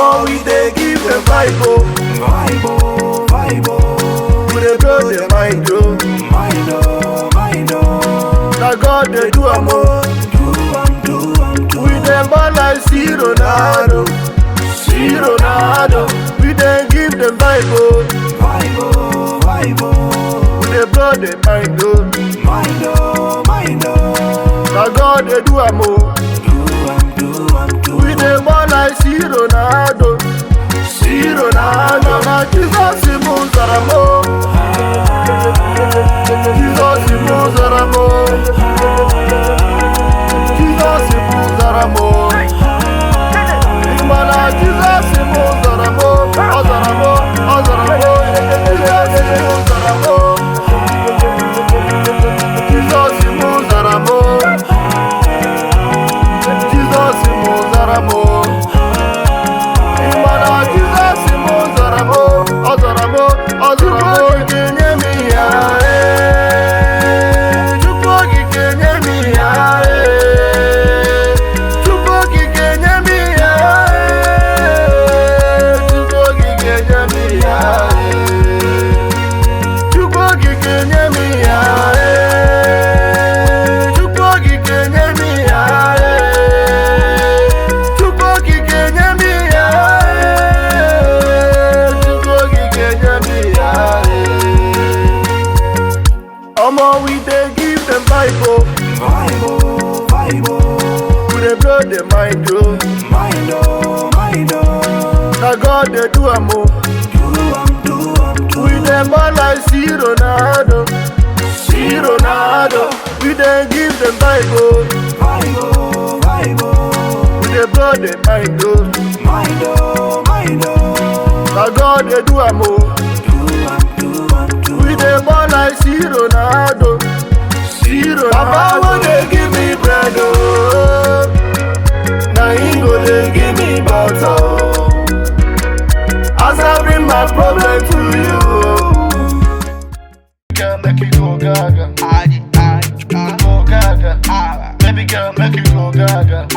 Omo, we dey give them vibe, oh. Vibe, oh, vibe, oh. We dey blow the mind, oh. Mind, oh, mind, oh. Na God dey do am, oh. We dey ball like see Ronaldo, see Ronaldo. We dey give them vibe, oh. Vibe, oh, vibe, oh. We dey blow the mind, oh. Mind, oh, mind, oh. Na God dey do am, oh. We dey ball like see Ronaldo, see Ronaldo. Na Jesus moves am, oh. Jesus moves am, oh. Jesus moves am, oh. Imana Jesus moves am, oh. Ozaramo, Ozaramo. Jesus moves am, oh. Jesus moves am, oh. Jesus moves am, oh. Imana Jesus moves am, oh. Ozaramo, Ozaramo. Kenye mi ya, Chukwu kenye mi ya, Chukwu kenye mi ya, Chukwu kenye mi ya, Chukwu kenye mi ya, Chukwu kenye mi ya, Chukwu kenye mi ya, Chukwu kenye mi ya. Omo, we dey give them vibe, oh. Vibe, oh, vibe, oh. We dey blow the mind, oh. Mind, oh, mind, oh. Na God dey do am, oh. We dey ball like see Ronaldo, see Ronaldo. We dey give them vibe, oh. Vibe, oh, vibe, oh. We dey blow the mind, oh. Mind, oh, mind, oh. Na God dey do am, oh. We dey ball like see Ronaldo, see Ronaldo. Papa wey dey give me bread, oh. Na him go dey give me butter, oh. As I bring my problem to you, oh. Girl, make you go gaga. Go gaga. Baby girl, make you go gaga.